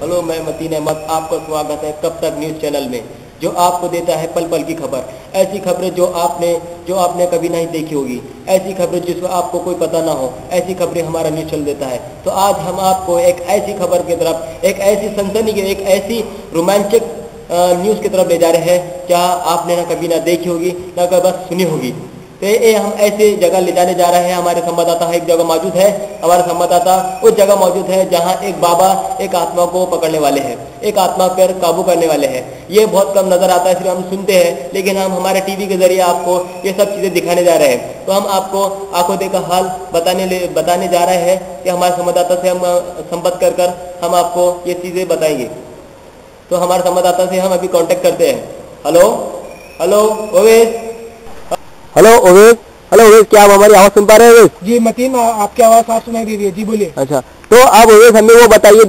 Hello, मैं मतीन अहमद, आपका स्वागत है कब तक न्यूज़ चैनल में, जो आपको देता है पल पल की खबर। ऐसी खबरें जो आपने कभी नहीं देखी होगी, ऐसी खबरें जिसमें आपको कोई पता ना हो, ऐसी खबरें हमारा न्यूज़ चैनल देता है। तो आज हम आपको एक ऐसी खबर की तरफ, एक ऐसी सनसनी की, एक ऐसी रोमांचक न्यूज़ की तरफ ले जा रहे हैं जहाँ आपने ना कभी ना देखी होगी, ना कभी बस सुनी होगी। तो ये हम ऐसे जगह ले जाने जा रहे हैं। हमारे संवाददाता एक जगह मौजूद है, हमारे संवाददाता उस जगह मौजूद है जहां एक बाबा एक आत्मा को पकड़ने वाले हैं, एक आत्मा पर काबू करने वाले हैं। ये बहुत कम नजर आता है, इसलिए हम सुनते हैं, लेकिन हम हमारे टीवी के जरिए आपको ये सब चीज़ें दिखाने जा रहे हैं। तो हम आपको आंखों देखा हाल बताने जा रहे हैं कि हमारे संवाददाता से हम संपर्क कर हम आपको ये चीज़ें बताएंगे। तो हमारे संवाददाता से हम अभी कांटेक्ट करते हैं। Hello hello Owais, hello Owais, क्या आप हमारी आवाज सुन पा रहे हैं ओवेश? जी मतीन, आपकी आवाज साफ सुनाई दे रही है। जी बोलिए। अच्छा, तो आप ओवेश हमें वो बताइए,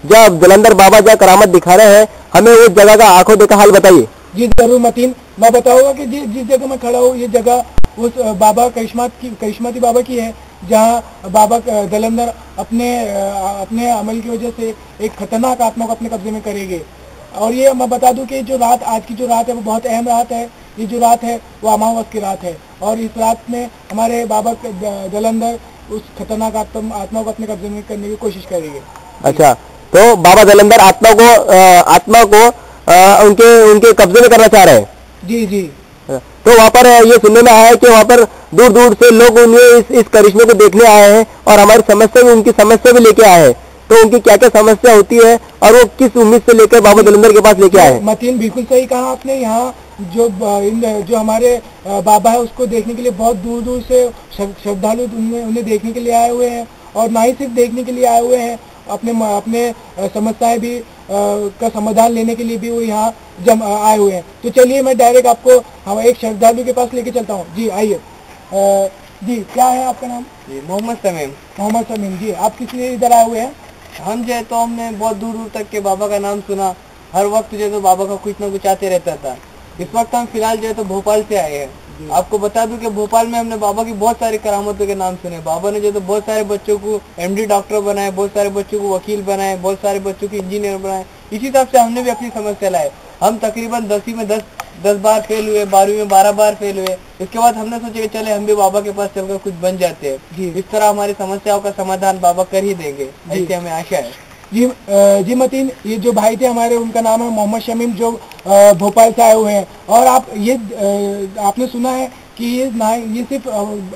जब जलंधर बाबा जहाँ करामत दिखा रहे हैं, हमें उस जगह का आंखों देखा हाल बताइए। जी जरूर मतीन, मैं बताऊंगा कि जिस जगह मैं खड़ा हूँ, ये जगह उस बाबा करिश्माती बाबा की है, जहाँ बाबा जलंधर अपने अमल की वजह से एक खतरनाक आत्मा को अपने कब्जे में करेंगे। और ये मैं बता दूं कि आज की जो रात है वो बहुत अहम रात है। ये जो रात है वो अमावस की रात है, और इस रात में हमारे बाबा जलंधर उस खतरनाक आत्मा को अपने कब्जे में करने की कोशिश करेंगे। अच्छा, तो बाबा जलंधर आत्मा को उनके कब्जे में करना चाह रहे हैं? जी जी। तो वहाँ पर ये सुनने में आया है कि वहाँ पर दूर दूर से लोग उन्हें इस करिश्मे को देखने आए हैं, और हमारी समस्या भी, उनकी समस्या भी लेके आए हैं। तो उनकी क्या क्या समस्या होती है और वो किस उम्मीद से लेकर बाबा जलंधर के पास लेके आए हैं? मतीन, बिल्कुल सही कहा आपने। यहाँ जो हमारे बाबा है उसको देखने के लिए बहुत दूर दूर से श्रद्धालु उन्हें देखने के लिए आए हुए हैं, और ना ही सिर्फ देखने के लिए आए हुए हैं, अपने समस्याएं भी का समाधान लेने के लिए भी वो यहाँ आए हुए हैं। तो चलिए मैं डायरेक्ट आपको हम एक श्रद्धालु के पास लेके चलता हूँ। जी आइए। जी, क्या है आपका नाम? जी मोहम्मद समीम। मोहम्मद समीम जी, आप किस लिए इधर आए हुए हैं? हम जो है तो हमने बहुत दूर दूर तक के बाबा का नाम सुना, हर वक्त जो है तो बाबा का कुछ ना कुछ आते रहता था। इस वक्त हम फिलहाल जो है तो भोपाल से आए हैं। आपको बता दूं कि भोपाल में हमने बाबा की बहुत सारी करामतों के नाम सुने। बाबा ने जो तो बहुत सारे बच्चों को एमडी डॉक्टर बनाए, बहुत सारे बच्चों को वकील बनाए, बहुत सारे बच्चों को इंजीनियर बनाए। इसी हिसाब से हमने भी अपनी समस्या लाए। हम तकरीबन 10वीं में 10 बार फेल हुए, 12वीं में 12 बार फेल हुए। इसके बाद हमने सोचा कि चले हम भी बाबा के पास चलकर कुछ बन जाते हैं। इस तरह हमारी समस्याओं का समाधान बाबा कर ही देंगे, ऐसी हमें आशा है। जी मतीन, ये जो भाई थे हमारे, उनका नाम है मोहम्मद शमीम, जो भोपाल से आए हुए हैं। और आपने सुना है कि ये सिर्फ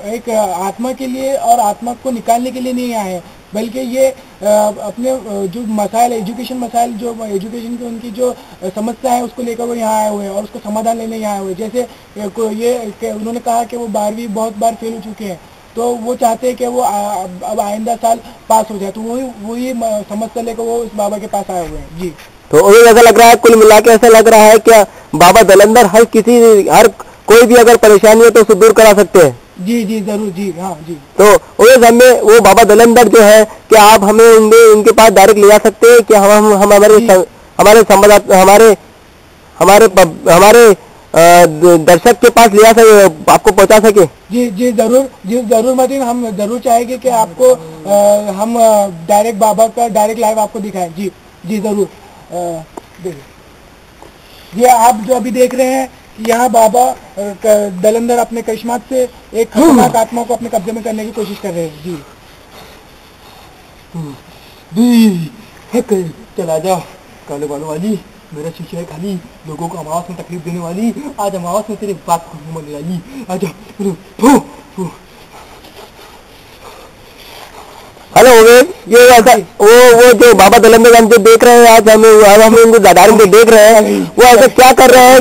एक आत्मा के लिए और आत्मा को निकालने के लिए नहीं आए हैं, बल्कि ये अपने जो मसाइल, एजुकेशन की उनकी जो समस्या है उसको लेकर वो यहाँ आए हुए हैं, और उसको समाधान लेने यहाँ आए हुए हैं। जैसे उन्होंने कहा कि वो 12वीं बहुत बार फेल हो चुके हैं, तो वो चाहते हैं कि वो अब आइंदा साल पास हो जाए। तो वही समस्या लेकर वो इस बाबा के पास आए हुए हैं। जी, तो उन्हें ऐसा लग रहा है, कुल मिला के ऐसा लग रहा है क्या बाबा जलंधर हर कोई भी अगर परेशानी है तो उसे दूर करा सकते हैं? जी जी जरूर। जी हाँ जी। तो हमें वो बाबा जलंधर जो है, क्या आप हमें उनके पास डायरेक्ट ले जा सकते हैं? क्या हम हमारे दर्शक के पास ले जा सके, आपको पहुंचा सके? जी जरूर मतीन, हम जरूर चाहेंगे कि आपको हम डायरेक्ट बाबा का डायरेक्ट लाइव आपको दिखाएं। जी जरूर। ये आप जो अभी देख रहे हैं, यहाँ बाबा जलंधर अपने करिश्मात से एक खतरनाक आत्मा को अपने कब्जे में करने की कोशिश कर रहे हैं। जी चला जाओ काले बालों वाली, मेरा शिष्य है खाली, लोगों को अमावस में तकलीफ देने वाली। आज अमावस में तेरी बात को मन लाई। आजा। हेलो ओवेश, ये ऐसा वो जो बाबा जलंधर हम जो देख रहे हैं, आज हम उनको दादारी में देख रहे हैं, वो ऐसा क्या कर रहे हैं?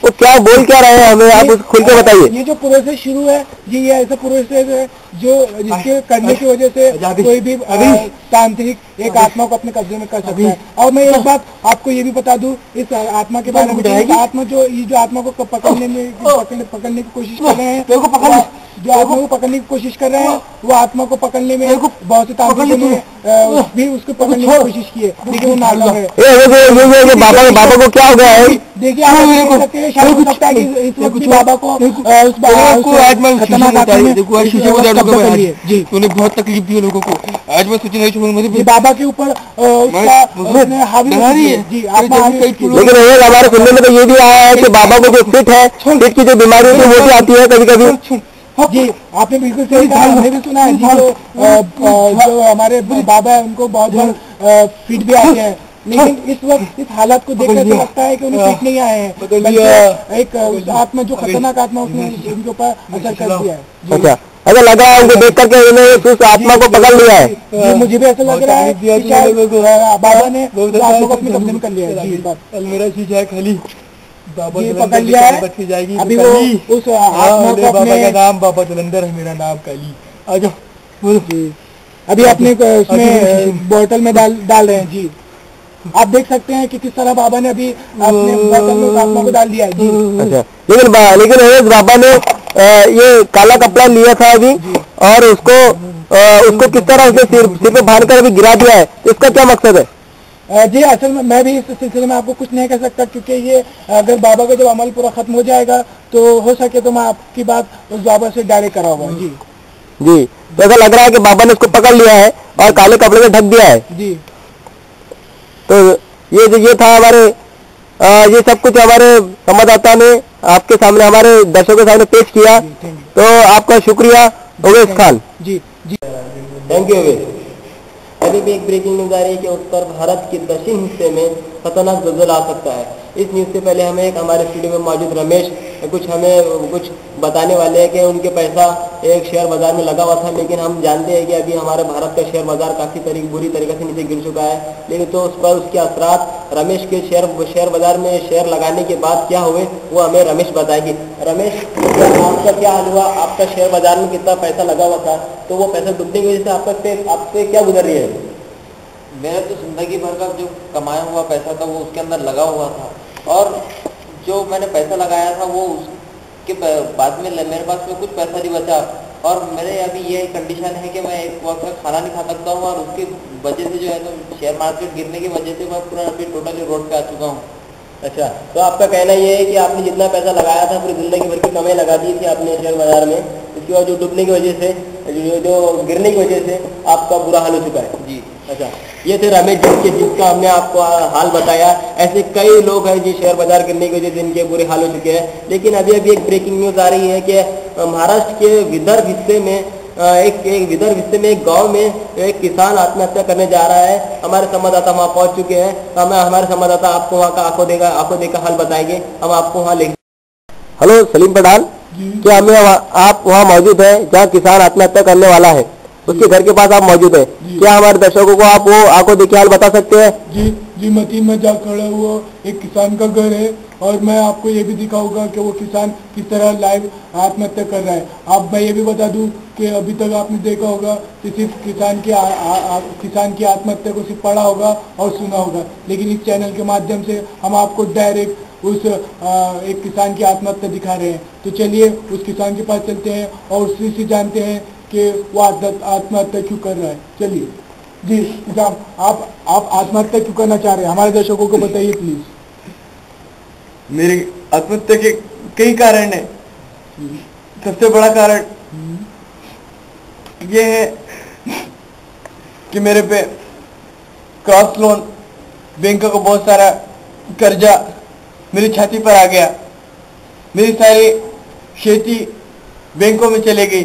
वो क्या बोल क्या रहे हैं हमें? आप खुल के बताइए। ये जो प्रोसेस शुरू है जी, ये ऐसा प्रोसेस है जिसके करने की वजह से कोई भी तांत्रिक एक आत्मा को अपने कब्जे में कर सकता है। और मैं एक बात आपको ये भी बता दूं इस आत्मा के बारे में, आत्मा जो आत्मा को पकड़ने की कोशिश कर रहे हैं, जो आत्मा को पकड़ने की कोशिश कर रहे हैं वो आत्मा को पकड़ने में बहुत से तांत्रिकों ने भी उसको पकड़ने की कोशिश की है, लेकिन वो नाकाम है। बाबा को क्या हो गया है? देखिए आप देख सकते हैं, शायद हो सकता है कि इस वक्त भी बाबा को खतरनाक जी उन्हें बहुत तकलीफ दी लोगों को। आज मैं सोच रही बाबा के ऊपर हावी है जी। लेकिन हमारे सुनने में तो ये भी आया है कि बाबा को जो फिट है, फिट की जो बीमारी होती है वो भी आती है कभी कभी। जी आपने बिल्कुल सही कहा, हमने भी सुना है जी। जो हमारे बाबा है उनको बहुत बार फिट भी आते हैं, लेकिन इस वक्त इस हालत को देखकर तो लगता है कि उन्हें फिट नहीं आए हैं, एक आत्मा जो खतरनाक आत्मा उसने उनके ऊपर असर कर दिया है। अच्छा, ऐसा लग रहा है उनको देख करके उन्हें उस आत्मा को पकड़ लिया है। मुझे भी ऐसा लग रहा है कि शायद बाबा ने आत्मा को अपने कब्जे में कर लिया है जी। मेरा शीशा है खाली, बाबा ये पकड़ लिया है, जाएगी अभी वो उस आत्मा को बाबा अपने का नाम बाबा जलंधर है, मेरा नाम काली। आ जाओ अभी अपने उसमें बोतल में डाल रहे हैं जी। आप देख सकते हैं कि किस तरह बाबा ने अभी अपने बोतल में उस आत्मा को डाल दिया है जी। अच्छा, लेकिन बाबा ने ये काला कपड़ा लिया था अभी और उसको किस तरह से सिर पे बांध कर अभी गिरा दिया है, इसका क्या मकसद है? जी असल में मैं भी इस सिलसिले में आपको कुछ नहीं कह सकता, क्योंकि ये अगर बाबा का जब अमल पूरा खत्म हो जाएगा तो हो सके तो मैं आपकी बात उस बाबा से डायरेक्ट कराऊंगा जी। जी, तो ऐसा लग रहा है कि बाबा ने उसको पकड़ लिया है और काले कपड़े में ढक दिया है जी। तो ये था हमारे ये सब कुछ हमारे संवाददाता ने आपके सामने, हमारे दर्शकों के सामने पेश किया, तो आपका शुक्रिया ओवैस खान जी। जी थैंक यू ओवैस। अभी भी एक ब्रेकिंग न्यूज आ रही है कि उत्तर भारत के दक्षिण हिस्से में खतरनाक ज़लज़ला आ सकता है। इस न्यूज़ से पहले हमें एक हमारे स्टूडियो में मौजूद रमेश हमें कुछ बताने वाले हैं कि उनके पैसा एक शेयर बाजार में लगा हुआ था, लेकिन हम जानते हैं कि अभी हमारे भारत का शेयर बाजार काफ़ी बुरी तरीके से नीचे गिर चुका है। लेकिन तो उस पर उसके असरात रमेश के शेयर बाजार में शेयर लगाने के बाद क्या हुए वो हमें रमेश बताएंगे। रमेश, आपका क्या हाल हुआ? आपका शेयर बाजार में कितना पैसा लगा हुआ था, तो वो पैसा डूबने की वजह से आपसे क्या गुजर रही है? मेरा तो जिंदगी भर का जो कमाया हुआ पैसा था वो उसके अंदर लगा हुआ था, और जो मैंने पैसा लगाया था वो उसके बाद में मेरे पास में कुछ पैसा नहीं बचा, और मेरे अभी ये कंडीशन है कि मैं एक वक्त का खाना नहीं खा सकता हूँ, और उसकी वजह से जो है तो शेयर मार्केट गिरने की वजह से मैं पूरा अभी टोटली रोड पे आ चुका हूँ। अच्छा, तो आपका कहना ये है कि आपने जितना पैसा लगाया था पूरी जिंदगी भर की कमाई लगा दी थी आपने शेयर बाजार में, उसके बाद जो डूबने की वजह से, जो गिरने की वजह से आपका बुरा हाल हो चुका है जी। अच्छा, ये थे रमेश जिसका हमने आपको हाल बताया। ऐसे कई लोग हैं जी शेयर बाजार गिरने की वजह से जिनके बुरे हाल हो चुके हैं। लेकिन अभी एक ब्रेकिंग न्यूज़ आ रही है कि महाराष्ट्र के विदर्भ हिस्से में एक गांव में एक किसान आत्महत्या करने जा रहा है। हमारे संवाददाता वहाँ पहुँच चुके हैं, हमारे संवाददाता आपको वहाँ का आंखों देखा हाल बताएंगे। हम आपको वहाँ ले। हेलो सलीम पठान, क्या आप वहाँ मौजूद हैं जहाँ किसान आत्महत्या करने वाला है, उसके घर के पास आप मौजूद हैं? क्या हमारे दर्शकों को आप वो आंखों देखिए हाल बता सकते हैं? जी मतीन में जा खड़ा हुआ एक किसान का घर है, और मैं आपको ये भी दिखाऊंगा कि वो किसान किस तरह लाइव आत्महत्या कर रहा है। अब मैं ये भी बता दूं कि अभी तक आपने देखा होगा कि सिर्फ किसान की आत्महत्या को सिर्फ पढ़ा होगा और सुना होगा, लेकिन इस चैनल के माध्यम से हम आपको डायरेक्ट उस एक किसान की आत्महत्या दिखा रहे हैं। तो चलिए उस किसान के पास चलते हैं और उसी से जानते हैं कि वो आत्महत्या क्यों कर रहा है। चलिए जी साहब, आप आत्महत्या क्यों करना चाह रहे हैं, हमारे दर्शकों को बताइए प्लीज। मेरी आत्महत्या के कई कारण है। सबसे बड़ा कारण ये है कि मेरे पे क्रॉस लोन, बैंक का बहुत सारा कर्जा मेरी छाती पर आ गया। मेरी सारी खेती बैंकों में चले गई,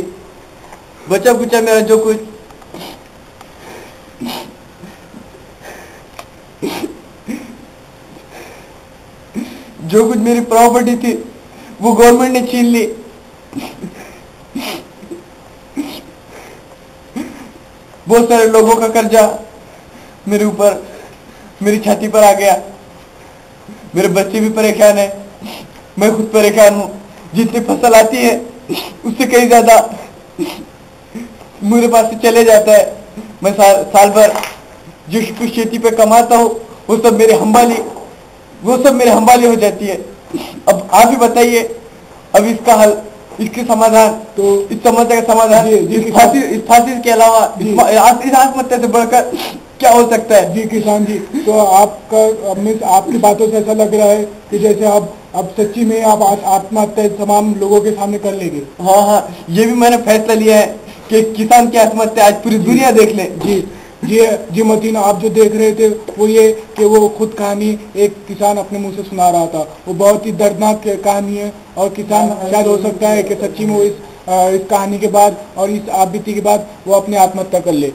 बचा कुचा मेरा जो कुछ मेरी प्रॉपर्टी थी वो गवर्नमेंट ने छीन ली। बहुत सारे लोगों का कर्जा मेरे ऊपर, मेरी छाती पर आ गया। मेरे बच्चे भी परेशान है, मैं खुद परेशान हूँ। जितनी फसल आती है उससे कहीं ज्यादा मेरे पास से चले जाता है। मैं साल भर जो कुछ खेती पे कमाता हूँ वो सब मेरे हंबाली हो जाती है। अब आप ही बताइए अब इसका हल इसके समाधान, तो इस समस्या का समाधान इस फांसी के अलावा इस आत्महत्या से बढ़कर क्या हो सकता है? जी किसान जी, तो आपकी बातों से ऐसा लग रहा है कि जैसे अब सच्ची में आप आत्महत्या तमाम लोगों के सामने कर लेंगे। हाँ, ये भी मैंने फैसला लिया है कि किसान की आत्महत्या आज पूरी दुनिया देख ले। जी मतीन, आप जो देख रहे थे वो ये कि वो खुद कहानी एक किसान अपने मुंह से सुना रहा था। वो बहुत ही दर्दनाक कहानी है और किसान शायद हो सकता है कि सच्ची में वो इस कहानी के बाद और इस आपबीती के बाद वो अपनी आत्महत्या कर ले।